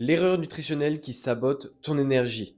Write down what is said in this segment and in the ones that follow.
L'erreur nutritionnelle qui sabote ton énergie.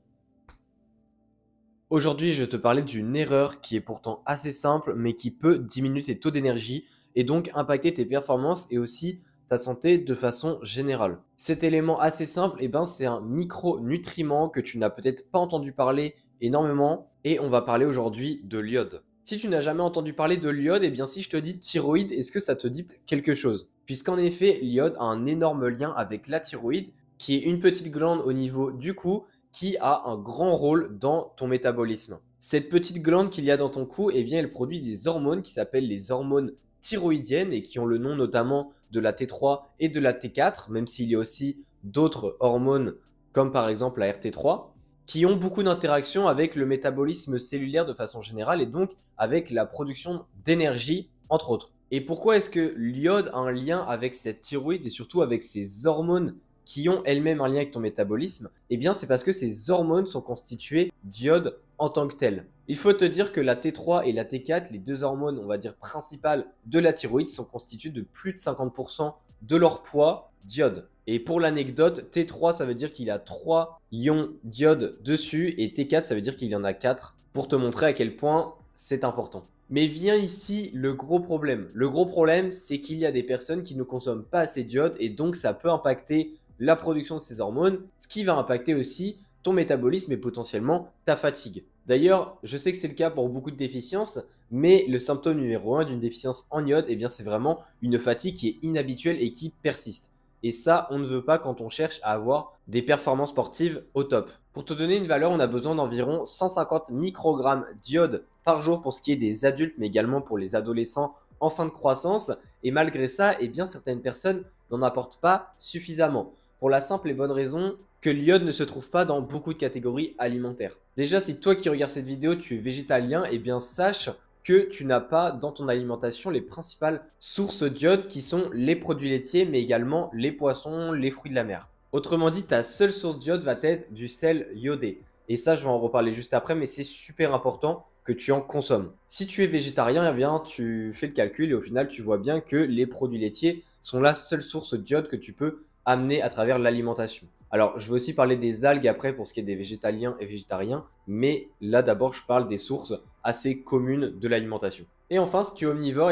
Aujourd'hui, je vais te parler d'une erreur qui est pourtant assez simple, mais qui peut diminuer tes taux d'énergie et donc impacter tes performances et aussi ta santé de façon générale. Cet élément assez simple, c'est un micronutriment que tu n'as peut-être pas entendu parler énormément et on va parler aujourd'hui de l'iode. Si tu n'as jamais entendu parler de l'iode, si je te dis thyroïde, est-ce que ça te dit quelque chose? Puisqu'en effet, l'iode a un énorme lien avec la thyroïde, qui est une petite glande au niveau du cou qui a un grand rôle dans ton métabolisme. Cette petite glande qu'il y a dans ton cou, elle produit des hormones qui s'appellent les hormones thyroïdiennes et qui ont le nom notamment de la T3 et de la T4, même s'il y a aussi d'autres hormones comme par exemple la RT3, qui ont beaucoup d'interactions avec le métabolisme cellulaire de façon générale et donc avec la production d'énergie entre autres. Et pourquoi est-ce que l'iode a un lien avec cette thyroïde et surtout avec ces hormones qui ont elles-mêmes un lien avec ton métabolisme? C'est parce que ces hormones sont constituées d'iode en tant que telles. Il faut te dire que la T3 et la T4, les deux hormones, on va dire principales de la thyroïde, sont constituées de plus de 50% de leur poids d'iode. Et pour l'anecdote, T3, ça veut dire qu'il a 3 ions d'iode dessus et T4, ça veut dire qu'il y en a 4 pour te montrer à quel point c'est important. Mais vient ici le gros problème. Le gros problème, c'est qu'il y a des personnes qui ne consomment pas assez d'iode et donc ça peut impacter la production de ces hormones, ce qui va impacter aussi ton métabolisme et potentiellement ta fatigue. D'ailleurs, je sais que c'est le cas pour beaucoup de déficiences, mais le symptôme numéro 1 d'une déficience en iode, c'est vraiment une fatigue qui est inhabituelle et qui persiste. Et ça, on ne veut pas quand on cherche à avoir des performances sportives au top. Pour te donner une valeur, on a besoin d'environ 150 microgrammes d'iode par jour pour ce qui est des adultes, mais également pour les adolescents en fin de croissance. Et malgré ça, certaines personnes n'en apportent pas suffisamment. Pour la simple et bonne raison que l'iode ne se trouve pas dans beaucoup de catégories alimentaires. Déjà, si toi qui regardes cette vidéo, tu es végétalien, sache que tu n'as pas dans ton alimentation les principales sources d'iode qui sont les produits laitiers, mais également les poissons, les fruits de la mer. Autrement dit, ta seule source d'iode va être du sel iodé. Et ça, je vais en reparler juste après, mais c'est super important que tu en consommes. Si tu es végétarien, tu fais le calcul et au final, tu vois bien que les produits laitiers sont la seule source d'iode que tu peux amener à travers l'alimentation. Alors, je vais aussi parler des algues après pour ce qui est des végétaliens et végétariens, mais là d'abord, je parle des sources assez communes de l'alimentation. Et enfin, si tu es omnivore,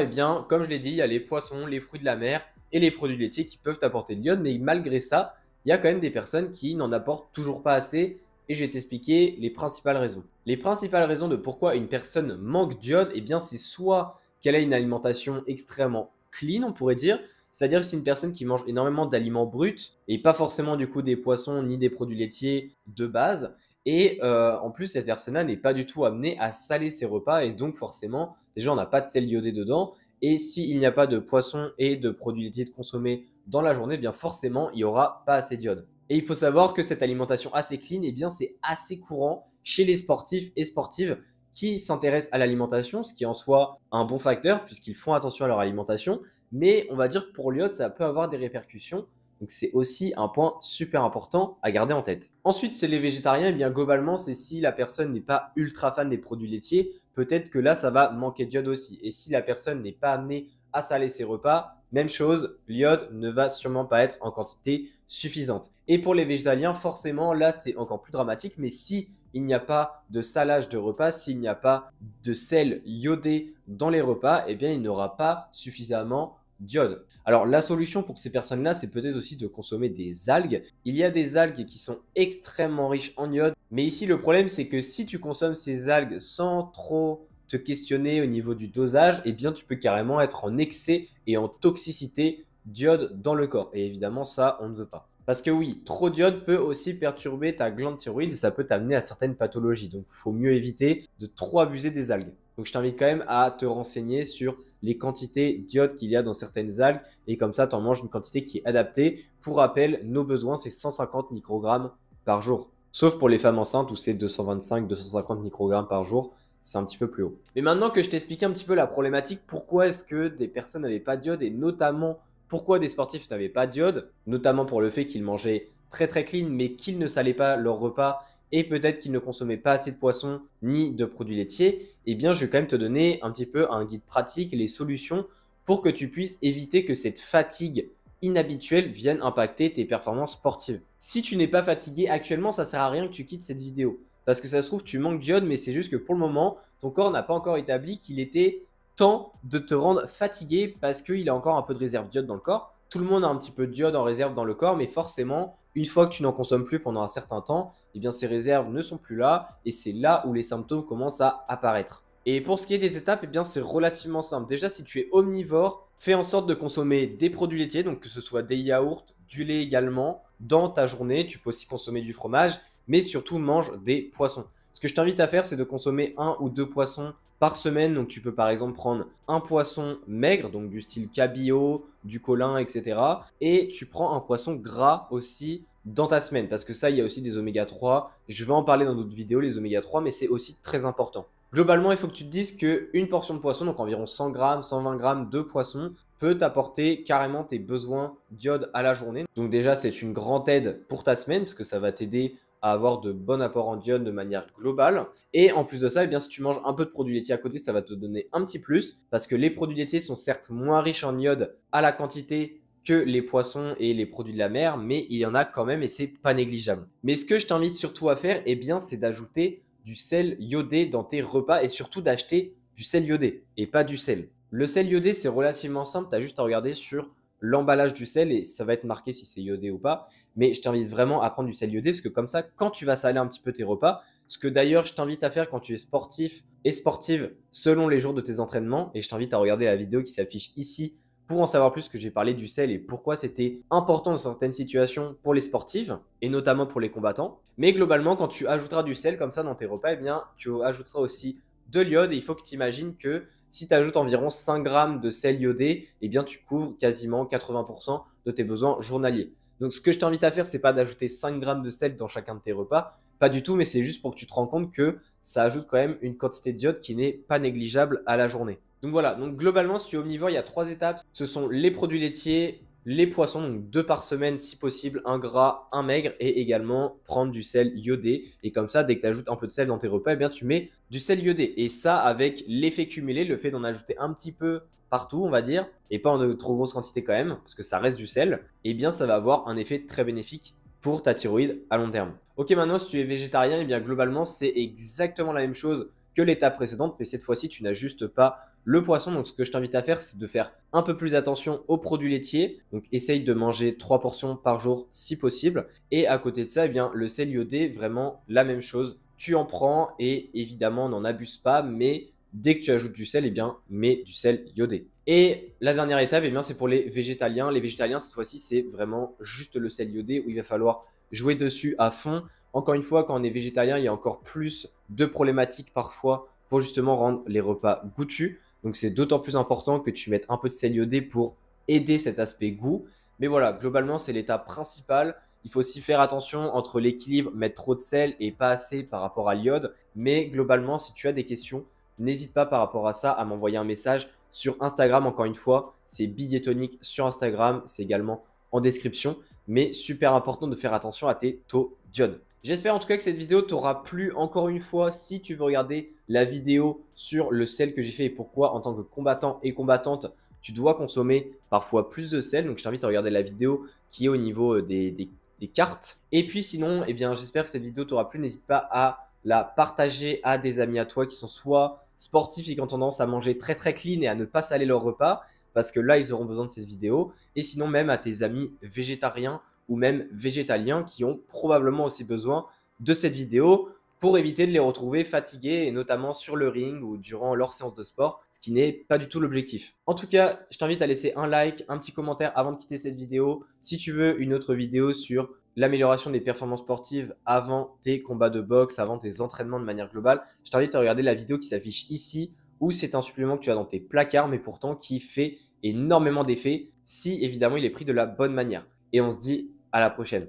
comme je l'ai dit, il y a les poissons, les fruits de la mer et les produits laitiers qui peuvent apporter de l'iode, mais malgré ça, il y a quand même des personnes qui n'en apportent toujours pas assez et je vais t'expliquer les principales raisons. Les principales raisons de pourquoi une personne manque d'iode, c'est soit qu'elle a une alimentation extrêmement clean, on pourrait dire, c'est-à-dire que c'est une personne qui mange énormément d'aliments bruts et pas forcément du coup des poissons ni des produits laitiers de base. Et en plus, cette personne-là n'est pas du tout amenée à saler ses repas et donc forcément, déjà on n'a pas de sel iodé dedans. Et s'il n'y a pas de poissons et de produits laitiers de consommer dans la journée, forcément, il n'y aura pas assez d'iode. Et il faut savoir que cette alimentation assez clean, c'est assez courant chez les sportifs et sportives qui s'intéressent à l'alimentation, ce qui est en soi un bon facteur puisqu'ils font attention à leur alimentation. Mais on va dire que pour l'iode, ça peut avoir des répercussions. Donc c'est aussi un point super important à garder en tête. Ensuite, c'est les végétariens. Globalement, c'est si la personne n'est pas ultra fan des produits laitiers, peut-être que là, ça va manquer d'iode aussi. Et si la personne n'est pas amenée à saler ses repas, même chose, l'iode ne va sûrement pas être en quantité suffisante. Et pour les végétaliens, forcément, là, c'est encore plus dramatique. Mais si il n'y a pas de salage de repas, s'il n'y a pas de sel iodé dans les repas, il n'aura pas suffisamment d'iode. Alors la solution pour ces personnes-là, c'est peut-être aussi de consommer des algues. Il y a des algues qui sont extrêmement riches en iode, mais ici le problème c'est que si tu consommes ces algues sans trop te questionner au niveau du dosage, tu peux carrément être en excès et en toxicité d'iode dans le corps. Et évidemment ça, on ne veut pas. Parce que oui, trop d'iode peut aussi perturber ta glande thyroïde et ça peut t'amener à certaines pathologies. Donc il faut mieux éviter de trop abuser des algues. Donc je t'invite quand même à te renseigner sur les quantités d'iode qu'il y a dans certaines algues et comme ça tu en manges une quantité qui est adaptée. Pour rappel, nos besoins c'est 150 microgrammes par jour. Sauf pour les femmes enceintes où c'est 225-250 microgrammes par jour, c'est un petit peu plus haut. Mais maintenant que je t'explique un petit peu la problématique, pourquoi est-ce que des personnes n'avaient pas d'iode et notamment pourquoi des sportifs n'avaient pas d'iode, notamment pour le fait qu'ils mangeaient très très clean mais qu'ils ne salaient pas leur repas et peut-être qu'ils ne consommaient pas assez de poissons ni de produits laitiers, je vais quand même te donner un petit peu un guide pratique, les solutions pour que tu puisses éviter que cette fatigue inhabituels viennent impacter tes performances sportives. Si tu n'es pas fatigué actuellement, ça sert à rien que tu quittes cette vidéo. Parce que ça se trouve, tu manques d'iode, mais c'est juste que pour le moment, ton corps n'a pas encore établi qu'il était temps de te rendre fatigué parce qu'il a encore un peu de réserve d'iode dans le corps. Tout le monde a un petit peu d'iode en réserve dans le corps, mais forcément, une fois que tu n'en consommes plus pendant un certain temps, eh bien ces réserves ne sont plus là et c'est là où les symptômes commencent à apparaître. Et pour ce qui est des étapes, eh bien c'est relativement simple. Déjà, si tu es omnivore, fais en sorte de consommer des produits laitiers, donc que ce soit des yaourts, du lait également, dans ta journée. Tu peux aussi consommer du fromage, mais surtout mange des poissons. Ce que je t'invite à faire, c'est de consommer 1 ou 2 poissons par semaine. Donc tu peux par exemple prendre un poisson maigre, donc du style cabillaud, du colin, etc. Et tu prends un poisson gras aussi dans ta semaine, parce que ça, il y a aussi des oméga 3. Je vais en parler dans d'autres vidéos, les oméga 3, mais c'est aussi très important. Globalement, il faut que tu te dises qu'une portion de poisson, donc environ 100 grammes, 120 grammes de poisson, peut t'apporter carrément tes besoins d'iode à la journée. Donc déjà, c'est une grande aide pour ta semaine, parce que ça va t'aider à avoir de bons apports en d'iode de manière globale. Et en plus de ça, eh bien, si tu manges un peu de produits laitiers à côté, ça va te donner un petit plus, parce que les produits laitiers sont certes moins riches en iode à la quantité que les poissons et les produits de la mer, mais il y en a quand même et c'est pas négligeable. Mais ce que je t'invite surtout à faire, eh bien, c'est d'ajouter du sel iodé dans tes repas et surtout d'acheter du sel iodé et pas du sel. Le sel iodé, c'est relativement simple, tu as juste à regarder sur l'emballage du sel et ça va être marqué si c'est iodé ou pas. Mais je t'invite vraiment à prendre du sel iodé parce que comme ça, quand tu vas saler un petit peu tes repas, ce que d'ailleurs je t'invite à faire quand tu es sportif et sportive selon les jours de tes entraînements, et je t'invite à regarder la vidéo qui s'affiche ici pour en savoir plus, que j'ai parlé du sel et pourquoi c'était important dans certaines situations pour les sportifs et notamment pour les combattants. Mais globalement, quand tu ajouteras du sel comme ça dans tes repas, eh bien, tu ajouteras aussi de l'iode et il faut que tu imagines que si tu ajoutes environ 5 grammes de sel iodé, eh bien, tu couvres quasiment 80% de tes besoins journaliers. Donc, ce que je t'invite à faire, c'est pas d'ajouter 5 grammes de sel dans chacun de tes repas, pas du tout, mais c'est juste pour que tu te rends compte que ça ajoute quand même une quantité d'iode qui n'est pas négligeable à la journée. Donc voilà, donc globalement, si tu es omnivore, il y a 3 étapes. Ce sont les produits laitiers, les poissons, donc 2 par semaine si possible, un gras, un maigre, et également prendre du sel iodé. Et comme ça, dès que tu ajoutes un peu de sel dans tes repas, eh bien, tu mets du sel iodé. Et ça, avec l'effet cumulé, le fait d'en ajouter un petit peu partout, on va dire, et pas en de trop grosse quantité quand même, parce que ça reste du sel, eh bien, ça va avoir un effet très bénéfique pour ta thyroïde à long terme. Ok, maintenant, si tu es végétarien, eh bien, globalement, c'est exactement la même chose que l'étape précédente, mais cette fois-ci, tu n'ajustes pas le poisson. Donc, ce que je t'invite à faire, c'est de faire un peu plus attention aux produits laitiers. Donc, essaye de manger 3 portions par jour si possible. Et à côté de ça, eh bien, le sel iodé, vraiment la même chose. Tu en prends et évidemment, n'en abuse pas, mais dès que tu ajoutes du sel, eh bien, mets du sel iodé. Et la dernière étape, eh bien, c'est pour les végétaliens. Les végétaliens, cette fois-ci, c'est vraiment juste le sel iodé où il va falloir jouer dessus à fond. Encore une fois, quand on est végétalien, il y a encore plus de problématiques parfois pour justement rendre les repas goûtus. Donc, c'est d'autant plus important que tu mettes un peu de sel iodé pour aider cet aspect goût. Mais voilà, globalement, c'est l'étape principale. Il faut aussi faire attention entre l'équilibre, mettre trop de sel et pas assez par rapport à l'iode. Mais globalement, si tu as des questions, n'hésite pas par rapport à ça à m'envoyer un message sur Instagram. Encore une fois, c'est Bidiétonique sur Instagram. C'est également en description. Mais super important de faire attention à tes taux d'iode. J'espère en tout cas que cette vidéo t'aura plu. Encore une fois, si tu veux regarder la vidéo sur le sel que j'ai fait et pourquoi en tant que combattant et combattante, tu dois consommer parfois plus de sel. Donc je t'invite à regarder la vidéo qui est au niveau des cartes. Et puis sinon, eh bien, j'espère que cette vidéo t'aura plu. N'hésite pas à la partager à des amis à toi qui sont soit sportifs et qui ont tendance à manger très très clean et à ne pas saler leur repas, parce que là, ils auront besoin de cette vidéo. Et sinon, même à tes amis végétariens ou même végétaliens qui ont probablement aussi besoin de cette vidéo pour éviter de les retrouver fatigués, et notamment sur le ring ou durant leur séance de sport, ce qui n'est pas du tout l'objectif. En tout cas, je t'invite à laisser un like, un petit commentaire avant de quitter cette vidéo. Si tu veux une autre vidéo sur l'amélioration des performances sportives avant tes combats de boxe, avant tes entraînements de manière globale, je t'invite à regarder la vidéo qui s'affiche ici, où c'est un supplément que tu as dans tes placards, mais pourtant qui fait énormément d'effets si évidemment il est pris de la bonne manière. Et on se dit à la prochaine.